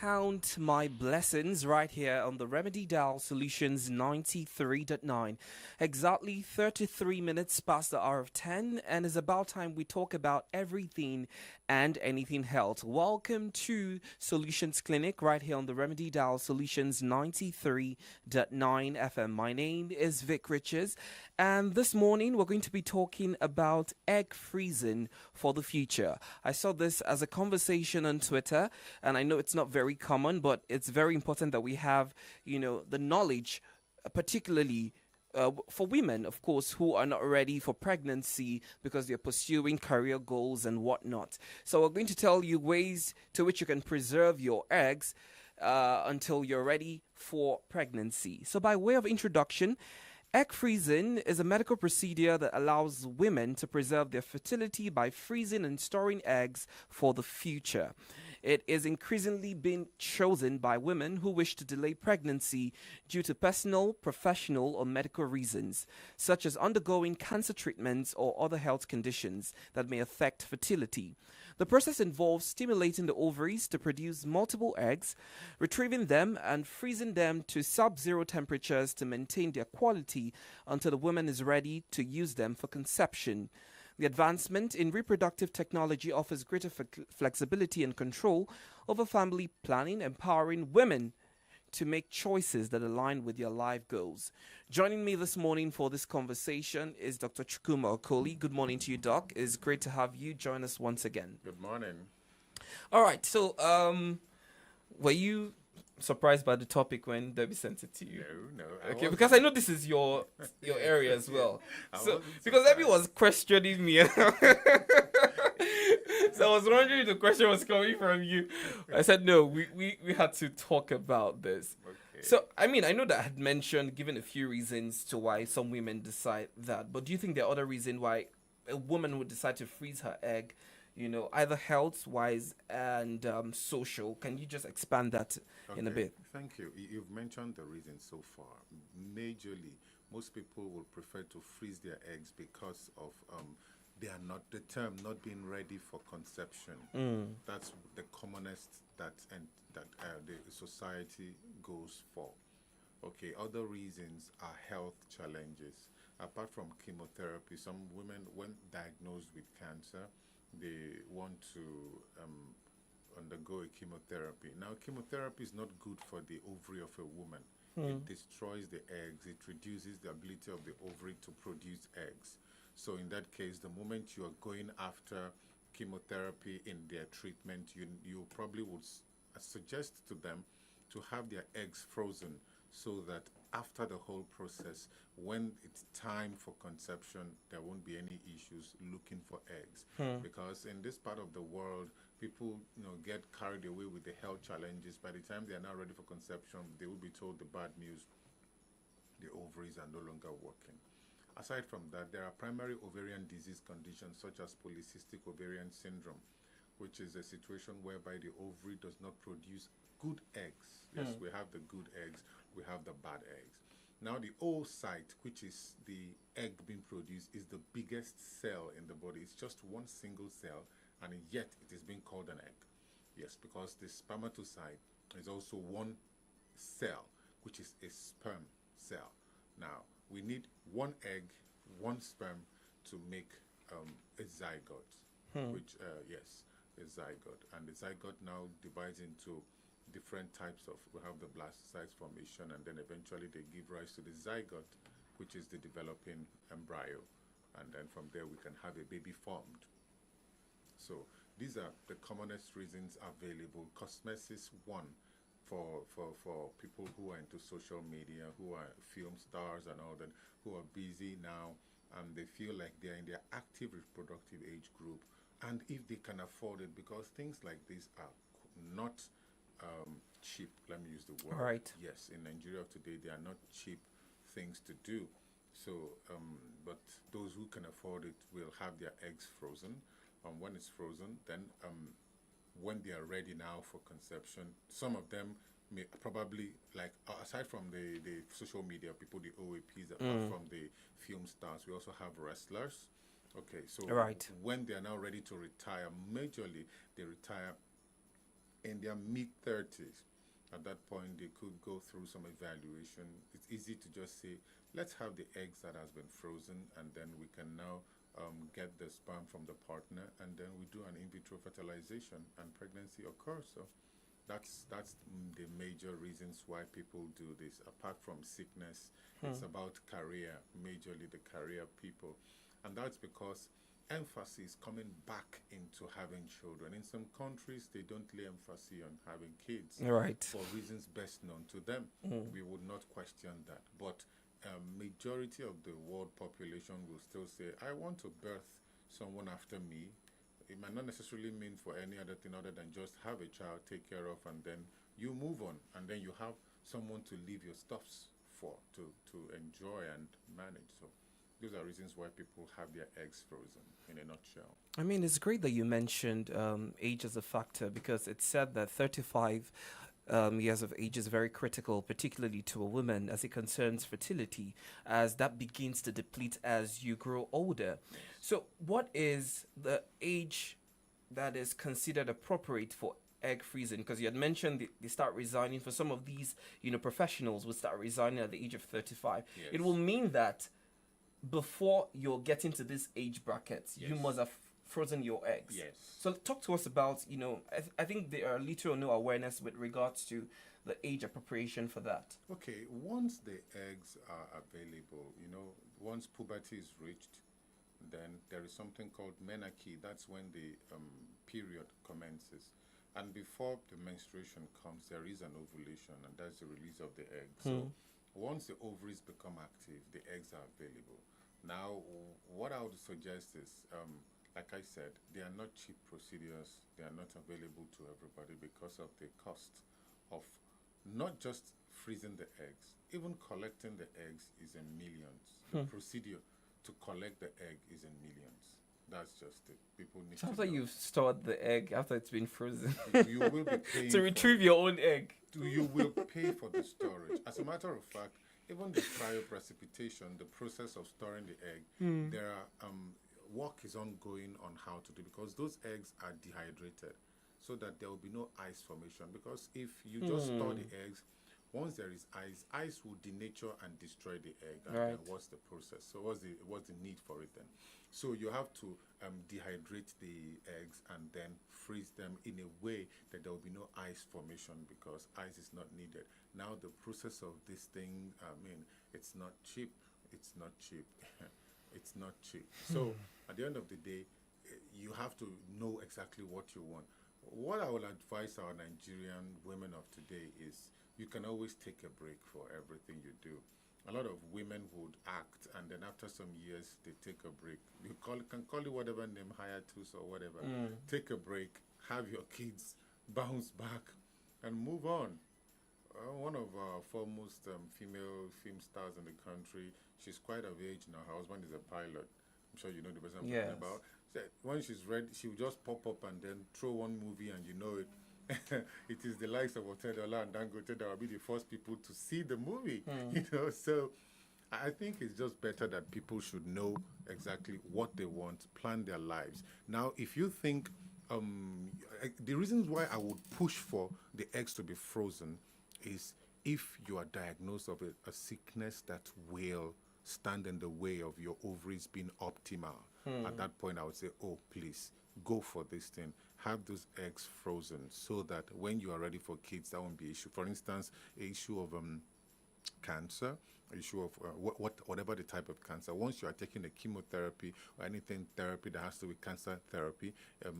count my blessings right here on the Remedy Dial Solutions 93.9. Exactly 33 minutes past the hour of 10, and it's about time we talk about everything and anything health. Welcome to Solutions Clinic right here on the Remedy Dial Solutions 93.9 FM. My name is Vic Riches, and this morning we're going to be talking about egg freezing for the future. I saw this as a conversation on Twitter, and I know it's not very common, but it's very important that we have, the knowledge, particularly for women, of course, who are not ready for pregnancy because they're pursuing career goals and whatnot. So we're going to tell you ways to which you can preserve your eggs until you're ready for pregnancy. So by way of introduction, egg freezing is a medical procedure that allows women to preserve their fertility by freezing and storing eggs for the future. It is increasingly being chosen by women who wish to delay pregnancy due to personal, professional, or medical reasons, such as undergoing cancer treatments or other health conditions that may affect fertility. The process involves stimulating the ovaries to produce multiple eggs, retrieving them, and freezing them to sub-zero temperatures to maintain their quality until the woman is ready to use them for conception. The advancement in reproductive technology offers greater flexibility and control over family planning, empowering women to make choices that align with their life goals. Joining me this morning for this conversation is Dr. Chukwuma Okoli. Good morning to you, Doc. It's great to have you join us once again. Good morning. All right, so were you surprised by the topic when Debbie sent it to you? No. Okay, because I know this is your area as well. I So wasn't because Debbie surprised. was questioning me, so I was wondering if the question was coming from you. I said no. We had to talk about this. Okay. So I mean, I know that I had mentioned, given a few reasons to why some women decide that, but do you think there are other reasons why a woman would decide to freeze her egg? Either health-wise and social. Can you just expand that in a Okay, bit? thank you. You've mentioned the reasons so far. Majorly, most people will prefer to freeze their eggs because of they are not the term not being ready for conception. That's the commonest that the society goes for. Okay, other reasons are health challenges. Apart from chemotherapy, some women, when diagnosed with cancer, they want to undergo a chemotherapy. Now, chemotherapy is not good for the ovary of a woman. It destroys the eggs. It reduces the ability of the ovary to produce eggs. So in that case, the moment you are going after chemotherapy in their treatment, you probably would suggest to them to have their eggs frozen so that after the whole process, when it's time for conception, there won't be any issues looking for eggs. Because in this part of the world, people get carried away with the health challenges. By the time they are not ready for conception, they will be told the bad news: the ovaries are no longer working. Aside from that, there are primary ovarian disease conditions such as polycystic ovarian syndrome, which is a situation whereby the ovary does not produce good eggs. Yes, we have the good eggs, we have the bad eggs. Now, the oocyte, which is the egg being produced, is the biggest cell in the body. It's just one single cell, and yet it is being called an egg. Yes, because the spermatocyte is also one cell, which is a sperm cell. Now, we need one egg, one sperm to make a zygote, which, yes, a zygote. And the zygote now divides into different types of, we have the blastocyst formation, and then eventually they give rise to the zygote, which is the developing embryo. And then from there we can have a baby formed. So these are the commonest reasons available. Cosmesis, one, for people who are into social media, who are film stars and all that, who are busy now, and they feel like they're in their active reproductive age group, and if they can afford it, because things like this are not cheap. Let me use the word. Right. Yes, in Nigeria today, they are not cheap things to do. So, but those who can afford it will have their eggs frozen. When it's frozen, then when they are ready now for conception, some of them may probably, like, aside from the social media people, the OAPs, apart from the film stars, we also have wrestlers. Okay, so Right. when they are now ready to retire, majorly they retire in their mid 30s. At that point, they could go through some evaluation. It's easy to just say, let's have the eggs that has been frozen, and then we can now get the sperm from the partner, and then we do an in vitro fertilization, and pregnancy occurs. So that's the major reasons why people do this. Apart from sickness, it's about career, majorly the career people, and that's because emphasis coming back into having children. In some countries, they don't lay emphasis on having kids Right. for reasons best known to them. We would not question that. But majority of the world population will still say, I want to birth someone after me. It might not necessarily mean for any other thing other than just have a child, take care of, and then you move on. And then you have someone to leave your stuffs for, to enjoy and manage. So those are reasons why people have their eggs frozen, in a nutshell. I mean, it's great that you mentioned age as a factor because it's said that 35 years of age is very critical, particularly to a woman as it concerns fertility, as that begins to deplete as you grow older. So, what is the age that is considered appropriate for egg freezing? Because you had mentioned they start resigning. For some of these, professionals will start resigning at the age of 35. It will mean that before you're getting to this age bracket, you must have frozen your eggs. Yes. So talk to us about, I think there are little or no awareness with regards to the age appropriation for that. Okay, once the eggs are available, once puberty is reached, then there is something called menarche. That's when the period commences. And before the menstruation comes, there is an ovulation, and that's the release of the egg. So once the ovaries become active, the eggs are available. Now, what I would suggest is, like I said, they are not cheap procedures. They are not available to everybody because of the cost of not just freezing the eggs, even collecting the eggs is in millions. The procedure to collect the egg is in millions. That's just it. People need to After know. you've stored the egg, after it's been frozen, You will be paying to retrieve your own egg. you will pay for the storage. As a matter of fact, even the cryoprecipitation, the process of storing the egg, there are work is ongoing on how to do, because those eggs are dehydrated so that there will be no ice formation. Because if you just store the eggs, once there is ice will denature and destroy the egg. And then what's the process? So what's the need for it then? So you have to dehydrate the eggs and then freeze them in a way that there will be no ice formation, because ice is not needed. Now the process of this thing, it's not cheap. It's not cheap. It's not cheap. So at the end of the day, you have to know exactly what you want. What I will advise our Nigerian women of today is you can always take a break for everything you do. A lot of women would act, and then after some years, they take a break. You can call it whatever name, hiatus or whatever. Take a break, have your kids, bounce back, and move on. One of our foremost female film stars in the country, she's quite of age now. Her husband is a pilot. I'm sure you know the person I'm talking about. Said when she's ready, she will just pop up and then throw one movie, and you know it. It is the likes of Otedola and Dangote that will be the first people to see the movie. So I think it's just better that people should know exactly what they want, plan their lives. Now, if you think the reasons why I would push for the eggs to be frozen is if you are diagnosed of a sickness that will stand in the way of your ovaries being optimal. At that point, I would say, oh, please, go for this thing. Have those eggs frozen so that when you are ready for kids, that won't be an issue. For instance, an issue of cancer, issue of whatever the type of cancer. Once you are taking a chemotherapy or anything therapy that has to do with cancer therapy,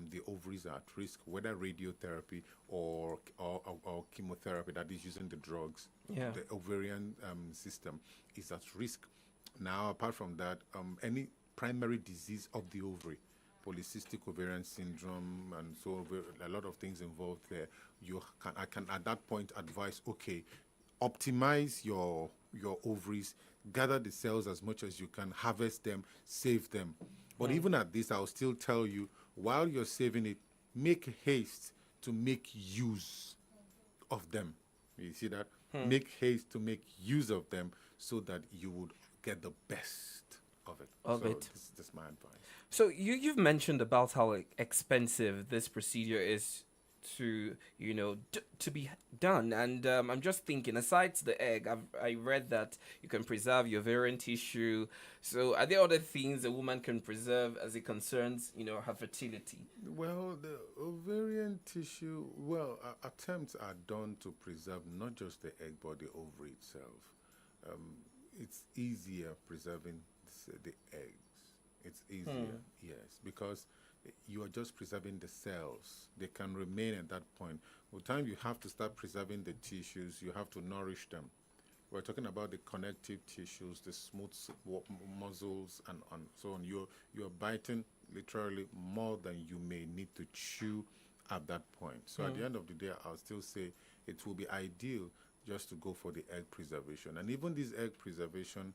the ovaries are at risk, whether radiotherapy or chemotherapy that is using the drugs. The ovarian system is at risk. Now, apart from that, any primary disease of the ovary, polycystic ovarian syndrome, and so a lot of things involved there. I can at that point advise, okay, optimize your ovaries, gather the cells as much as you can, harvest them, save them. But even at this, I'll still tell you, while you're saving it, make haste to make use of them. You see that? Make haste to make use of them so that you would get the best of it. That's my advice. So you've mentioned about how expensive this procedure is to to be done. And I'm just thinking, aside the egg, I read that you can preserve your ovarian tissue. So are there other things a woman can preserve as it concerns her fertility? Well, the ovarian tissue, well, attempts are done to preserve not just the egg but the ovary itself. Um, it's easier preserving the eggs. It's easier, yes, because you are just preserving the cells. They can remain at that point. By the time you have to start preserving the tissues, you have to nourish them. We're talking about the connective tissues, the smooth muscles, and so on. You're biting literally more than you may need to chew at that point. So at the end of the day, I'll still say it will be ideal just to go for the egg preservation. And even this egg preservation,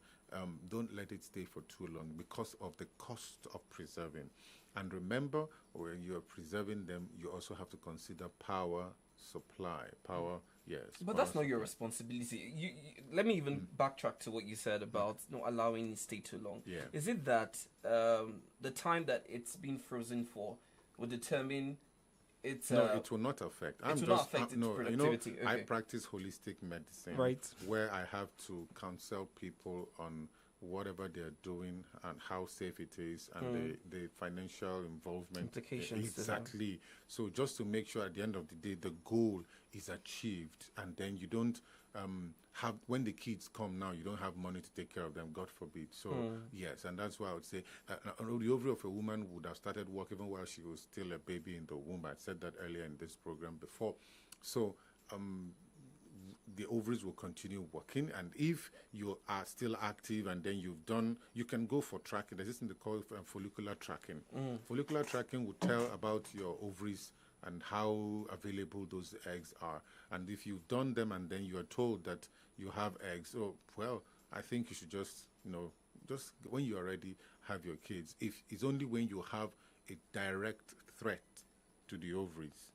don't let it stay for too long because of the cost of preserving. And remember, when you're preserving them, you also have to consider power supply. Power, yes. But power that's not your supply. responsibility. Let me even backtrack to what you said about not allowing it to stay too long. Yeah. Is it that the time that it's been frozen for will determine its No, it will not affect. will not affect its no. productivity. I Okay. practice holistic medicine, Right. where I have to counsel people on whatever they're doing and how safe it is and the financial involvement Implications to have. exactly. So just to make sure at the end of the day the goal is achieved, and then you don't have, when the kids come now, you don't have money to take care of them, God forbid. So yes, and that's why I would say the ovary of a woman would have started work even while she was still a baby in the womb. I said that earlier in this program before. So the ovaries will continue working, and if you are still active and then you can go for tracking. There's this thing they call follicular tracking. Follicular tracking will tell about your ovaries and how available those eggs are. And if you've done them and then you are told that you have eggs, oh well, I think you should just just when you are ready, have your kids. If it's only when you have a direct threat to the ovaries,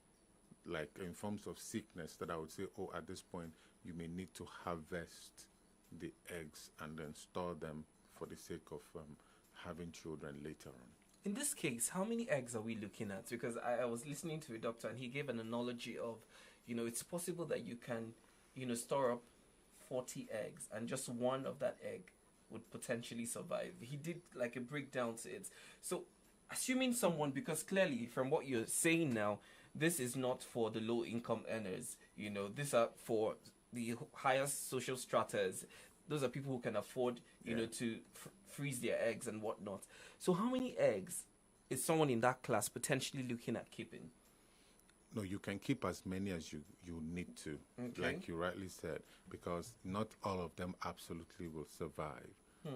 like in forms of sickness, that I would say, oh, at this point, you may need to harvest the eggs and then store them for the sake of having children later on. In this case, how many eggs are we looking at? Because I was listening to a doctor and he gave an analogy of, it's possible that you can, store up 40 eggs and just one of that egg would potentially survive. He did like a breakdown to it. So, assuming someone, because clearly from what you're saying now, this is not for the low income earners. These are for the highest social stratas. Those are people who can afford, to freeze their eggs and whatnot. So how many eggs is someone in that class potentially looking at keeping? No, you can keep as many as you need to, like you rightly said, because not all of them absolutely will survive.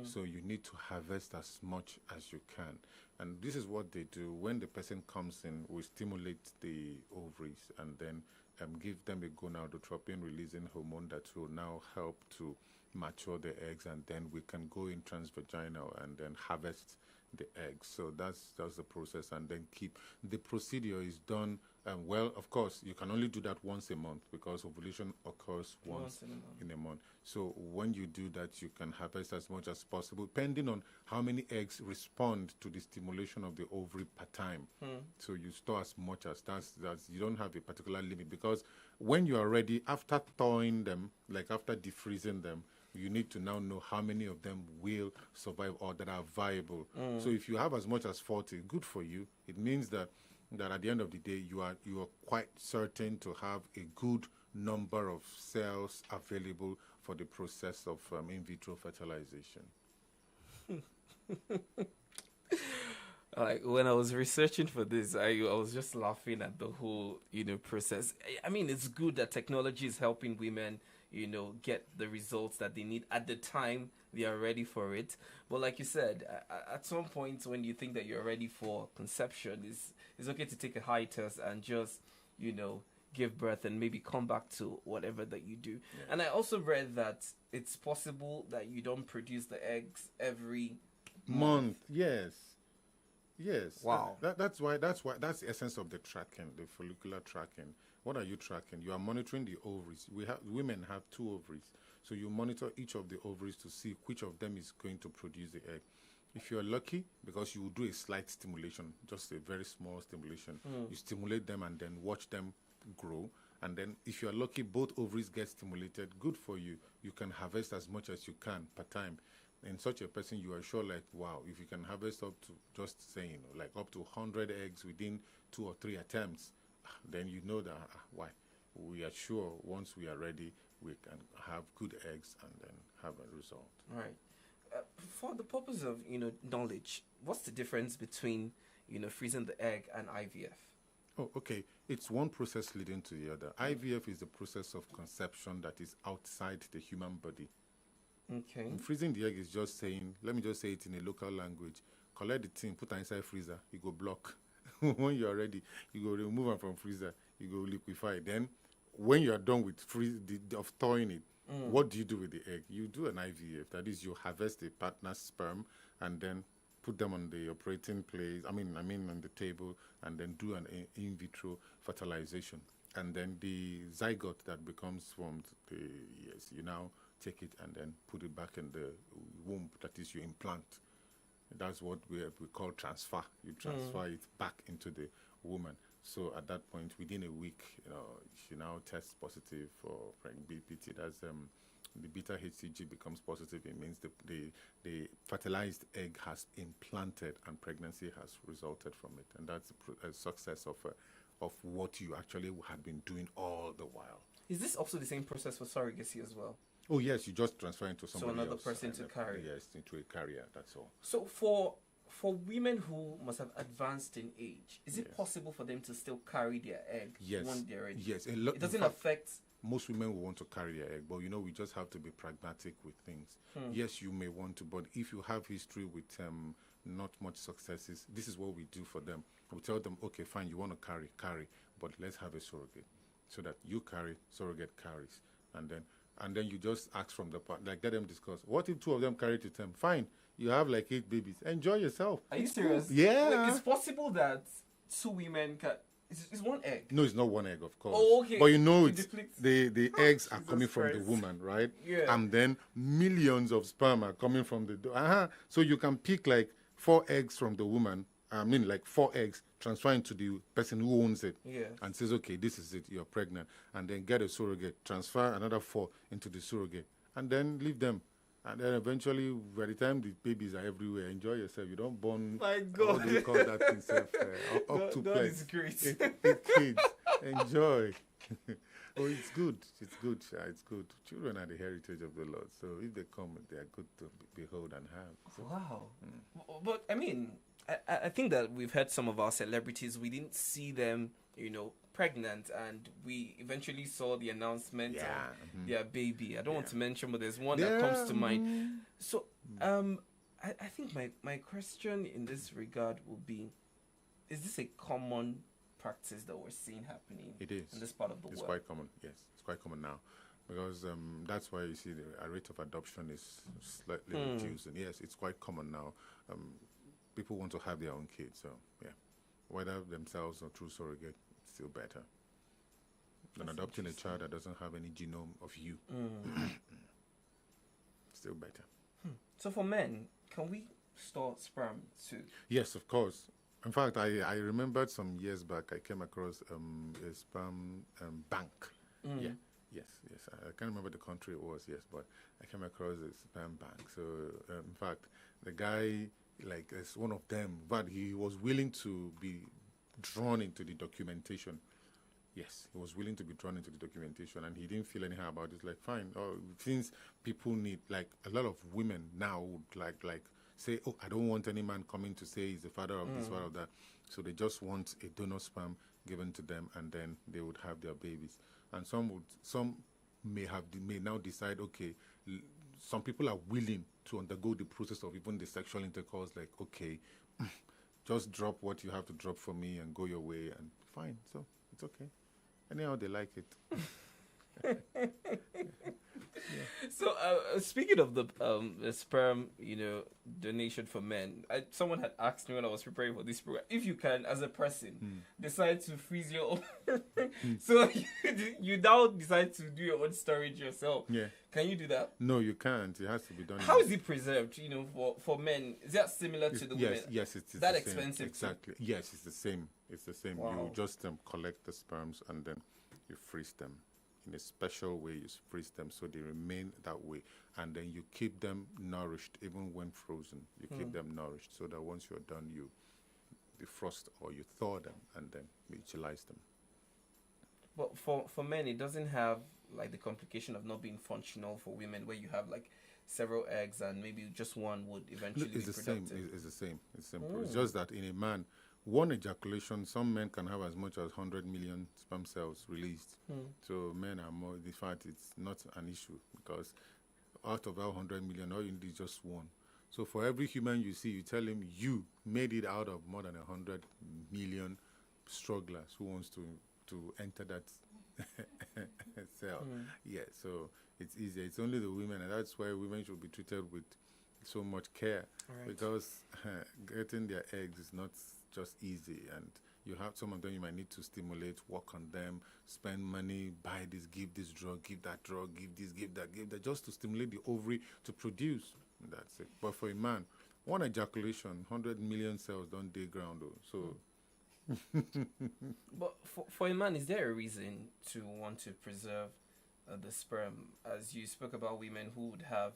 So you need to harvest as much as you can. And this is what they do. When the person comes in, we stimulate the ovaries and then give them a gonadotropin releasing hormone that will now help to mature the eggs, and then we can go in transvaginal and then harvest the eggs. So that's the process, and then keep the procedure is done. Well, of course, you can only do that once a month because ovulation occurs once in a month. So when you do that, you can harvest as much as possible, depending on how many eggs respond to the stimulation of the ovary per time. So you store as much as that's you don't have a particular limit, because when you are ready, after thawing them, like after defreezing them, you need to now know how many of them will survive or that are viable. So if you have as much as 40, good for you. It means that at the end of the day, you are quite certain to have a good number of cells available for the process of in vitro fertilization. Like when I was researching for this, I was just laughing at the whole process. I mean, it's good that technology is helping women get the results that they need at the time they are ready for it. But like you said, at some point when you think that you're ready for conception, it's okay to take a hiatus and just give birth and maybe come back to whatever that you do. And I also read that it's possible that you don't produce the eggs every month. Yes. Wow. That's the essence of the tracking, the follicular tracking. What are you tracking? You are monitoring the ovaries. Women have 2 ovaries, so you monitor each of the ovaries to see which of them is going to produce the egg. If you're lucky, because you will do a slight stimulation, just a very small stimulation, you stimulate them and then watch them grow. And then if you're lucky, both ovaries get stimulated. Good for you. You can harvest as much as you can per time. In such a person, you are sure like, wow, if you can harvest up to, just saying, like up to 100 eggs within 2 or 3 attempts, then you know that, why? We are sure once we are ready, we can have good eggs and then have a result. Right. For the purpose of, knowledge, what's the difference between, freezing the egg and IVF? Oh, okay. It's one process leading to the other. IVF is the process of conception that is outside the human body. Okay. And freezing the egg is just saying, let me just say it in a local language, collect the thing, put it inside freezer, you go block. When you are ready, you go remove it from freezer, you go liquefy. Then, when you are done with of thawing it, what do you do with the egg? You do an IVF. That is, you harvest a partner's sperm and then put them on the operating place. I mean on the table, and then do an in vitro fertilization. And then the zygote that becomes formed, you now take it and then put it back in the womb. That is, you implant. That's what we call transfer. You transfer it back into the woman. So at that point, within a week, she now tests positive for BPT. That's the beta HCG becomes positive. It means the fertilized egg has implanted and pregnancy has resulted from it, and that's a success of what you actually had been doing all the while. Is this also the same process for surrogacy as well? Oh yes, you just transfer into somebody so another else, person to carry. Yes, into a carrier. That's all. So for women who must have advanced in age, is it possible for them to still carry their egg when they're ready? Yes, it doesn't affect. Most women will want to carry their egg, but we just have to be pragmatic with things. Yes, you may want to, but if you have history with not much successes, this is what we do for them. We tell them, okay, fine, you want to carry, but let's have a surrogate, so that you carry, surrogate carries, and then you just ask from the part, like let them discuss. What if 2 of them carry to term? Fine, you have like 8 babies. Enjoy yourself. Are you serious? Yeah. Like, it's possible that 2 women can. It's one egg. No, it's not one egg, of course. Oh, okay. But it's the eggs are coming from the woman, right? Yeah. And then millions of sperm are coming from the So you can pick like 4 eggs from the woman. I mean, like 4 eggs transferring to the person who owns it. Yeah. And says, okay, this is it. You're pregnant. And then get a surrogate. Transfer another 4 into the surrogate. And then leave them. And then eventually, by the time the babies are everywhere, enjoy yourself. You don't born. My God. What do you call that thing? That is great. 8 kids. Enjoy. Oh, it's good. It's good. It's good. Children are the heritage of the Lord. So if they come, they are good to behold and have. So, wow. But I mean, I think that we've had some of our celebrities. We didn't see them, pregnant, and we eventually saw the announcement of their baby. I don't want to mention, but there's one that comes to mind. So, I think my question in this regard will be: is this a common practice that we're seeing happening? It is in this part of the world. It's quite common. Yes, it's quite common now, because that's why you see the rate of adoption is slightly reduced. And yes, it's quite common now. People want to have their own kids, so yeah, whether themselves or through surrogate, it's still better than adopting a child that doesn't have any genome of you. Still better. So for men, can we store sperm too? Yes, of course. In fact, I remembered some years back I came across a sperm bank. Yeah, yes. I can't remember the country it was, yes, but I came across a sperm bank. So in fact, the guy, like, as one of them, but he was willing to be drawn into the documentation. Yes, he was willing to be drawn into the documentation, and he didn't feel anyhow about it. Like, fine, since people need, like, a lot of women now would like say, oh, I don't want any man coming to say he's the father of this, father of that. So they just want a donor sperm given to them, and then they would have their babies. And some may now decide, okay, some people are willing to undergo the process of even the sexual intercourse, like, okay, just drop what you have to drop for me and go your way, and fine. So it's okay. Anyhow, they like it. So speaking of the sperm, donation for men, someone had asked me when I was preparing for this program, if you can, as a person, decide to freeze your own. So you now decide to do your own storage yourself. Yeah. Can you do that? No, you can't. It has to be done. How is it preserved? For men, is that similar to the women? Yes, it's that the expensive. Same. Exactly. Yes, it's the same. It's the same. Wow. You just collect the sperms and then you freeze them in a special way. You freeze them so they remain that way, and then you keep them nourished even when frozen. You keep them nourished so that once you're done, you defrost or you thaw them and then utilize them. But for men, it doesn't have like the complication of not being functional for women, where you have like several eggs and maybe just one would eventually It's be the same. productive. It's the same. It's simple. It's just that in a man, one ejaculation, some men can have as much as 100 million sperm cells released. So men are more. In fact, it's not an issue because out of that 100 million, all you need is just one. So for every human you see, you tell him you made it out of more than 100 million strugglers who wants to enter that cell. Yeah, so it's easier. It's only the women, and that's why women should be treated with so much care, Right. because getting their eggs is not just easy, and you have some of them you might need to stimulate, work on them, spend money, buy this, give this drug, give that drug, give this, give that, just to stimulate the ovary to produce. That's it. But for a man, one ejaculation, 100 million cells don't dig ground, though. So But for a man, is there a reason to want to preserve the sperm? As you spoke about women who would have,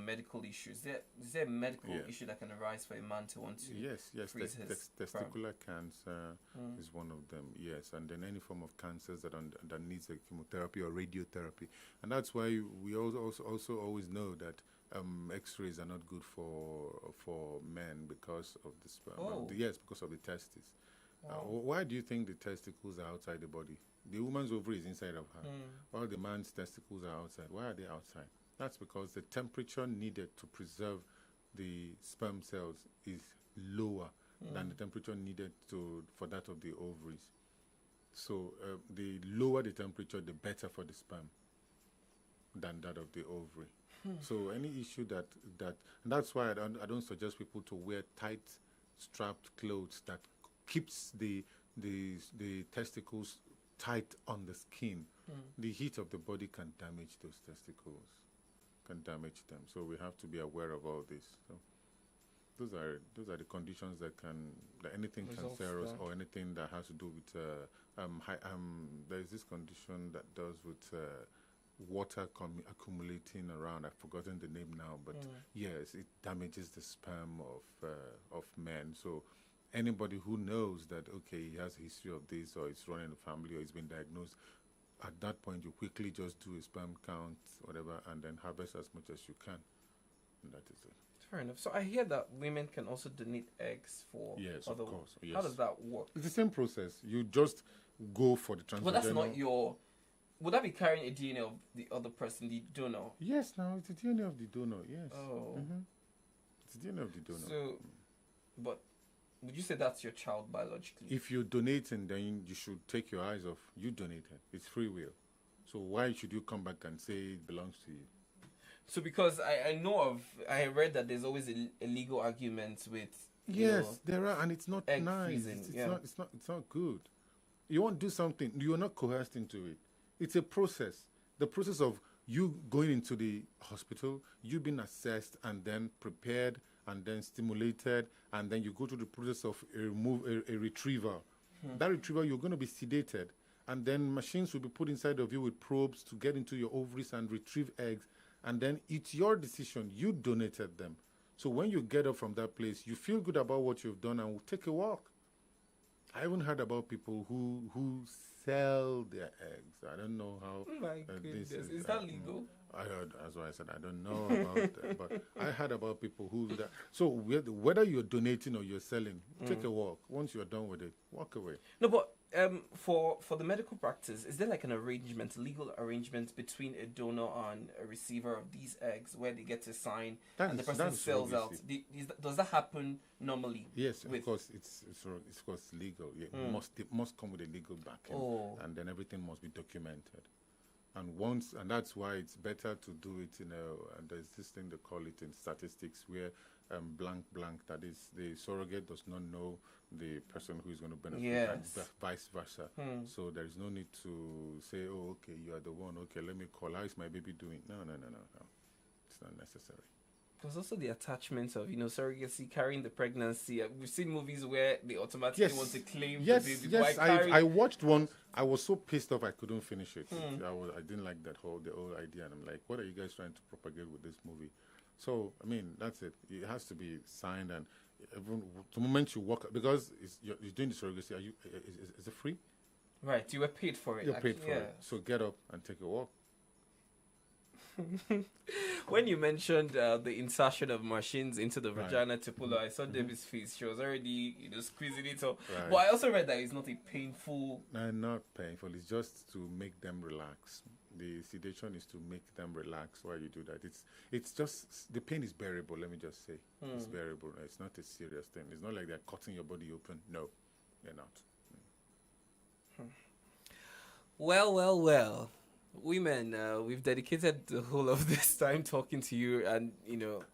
medical issues. Is there a medical Yeah. issue that can arise for a man to want to yes, freeze his sperm? testicular cancer is one of them. Yes, and then any form of cancers that needs a chemotherapy or radiotherapy, and that's why we also always know that X-rays are not good for men because of the sperm. Oh. Yes, because of the testes. Wow. Why do you think the testicles are outside the body? The woman's ovary is inside of her, while the man's testicles are outside. Why are they outside? That's because the temperature needed to preserve the sperm cells is lower than the temperature needed for that of the ovaries. So the lower the temperature, the better for the sperm than that of the ovary. So any issue and that's why I don't suggest people to wear tight strapped clothes that keeps the testicles tight on the skin. The heat of the body can damage those testicles, can damage them. So we have to be aware of all this. So those are the conditions that anything Results, cancerous yeah. or anything that has to do with there is this condition that does with water accumulating around. I've forgotten the name now, but yes, it damages the sperm of men. So anybody who knows that, okay, he has a history of this, or it's running a family, or he's been diagnosed, at that point you quickly just do a sperm count, whatever, and then harvest as much as you can. And that is it. Fair enough. So I hear that women can also donate eggs for Yes, other. of course. Yes. How does that work? It's the same process. You just go for the transvaginal. But that's not your. Would that be carrying a DNA of the other person, the donor? Yes, now it's the DNA of the donor. Yes. Oh. It's the DNA of the donor. So, but would you say that's your child biologically? If you're donating, then you should take your eyes off. You donated. It's free will. So why should you come back and say it belongs to you? So because I read that there's always a legal argument with. Yes, there are, and it's not egg nice. freezing, It's not good. You want to do something, you're not coerced into it. It's a process. The process of you going into the hospital, you being assessed and then prepared and then stimulated, and then you go through the process of a retrieval. That retrieval, you're going to be sedated, and then machines will be put inside of you with probes to get into your ovaries and retrieve eggs, and then it's your decision. You donated them. So when you get up from that place, you feel good about what you've done and will take a walk. I even heard about people who sell their eggs. I don't know how. Oh my goodness. this Is that legal? I heard, that's why I said I don't know about that. But I heard about people who do that. So whether you're donating or you're selling, take a walk. Once you're done with it, walk away. No, but for the medical practice, is there like an arrangement, legal arrangement between a donor and a receiver of these eggs where they get to sign and the person sells out? Does that happen normally? Yes, of course. It's of course legal. Yeah, it must come with a legal backing, and then everything must be documented. And that's why it's better to do it and there's this thing they call it in statistics where blank, that is, the surrogate does not know the person who is going to benefit, Yes. and vice versa. So there is no need to say, oh, okay, you are the one, okay, let me call, how is my baby doing? No. It's not necessary. There's also the attachment of, surrogacy, carrying the pregnancy. We've seen movies where they automatically Yes. want to claim Yes, the baby. yes. I watched one. I was so pissed off I couldn't finish it. I didn't like the whole idea, and I'm like, what are you guys trying to propagate with this movie? So I mean, that's it. It has to be signed, and even the moment you walk, because you're doing the surrogacy, is it free? Right, you were paid for it. You're paid for it. So get up and take a walk. When you mentioned the insertion of machines into the vagina to pull out, I saw Debbie's face. She was already, squeezing it up. Right. But I also read that it's not a painful. No, not painful. It's just to make them relax. The sedation is to make them relax while you do that. It's just the pain is bearable. Let me just say it's bearable. It's not a serious thing. It's not like they're cutting your body open. No, they're not. Well. Women, we've dedicated the whole of this time talking to you and,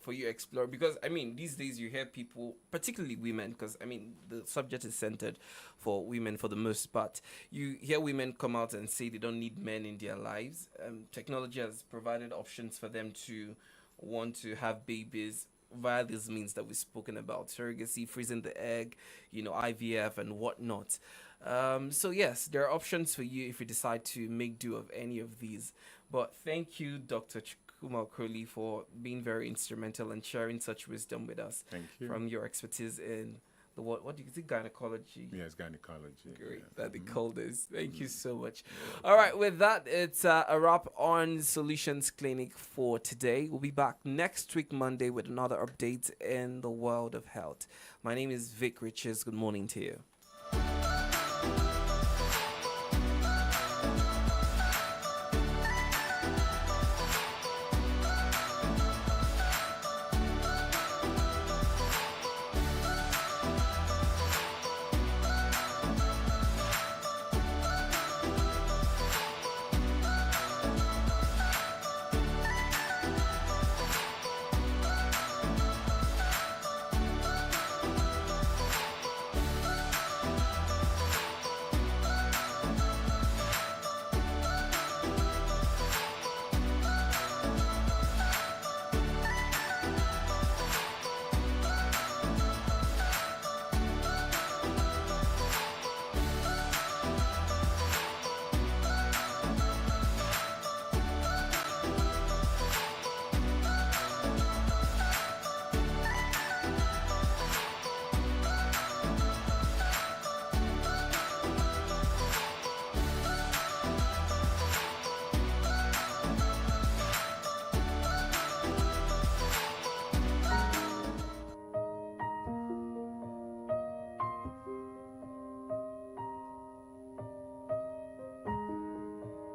for you to explore. Because, these days you hear people, particularly women, because, the subject is centered for women for the most part. You hear women come out and say they don't need men in their lives. Technology has provided options for them to want to have babies via these means that we've spoken about: surrogacy, freezing the egg, IVF and whatnot. So yes, there are options for you if you decide to make do of any of these. But thank you, Dr. Chukuma Crowley, for being very instrumental and sharing such wisdom with us. Thank you. From your expertise in the what do you think, gynecology? Yes, gynecology. Great, Yeah. that they call this. Thank you so much. All right, with that, it's a wrap on Solutions Clinic for today. We'll be back next week, Monday, with another update in the world of health. My name is Vic Riches. Good morning to you.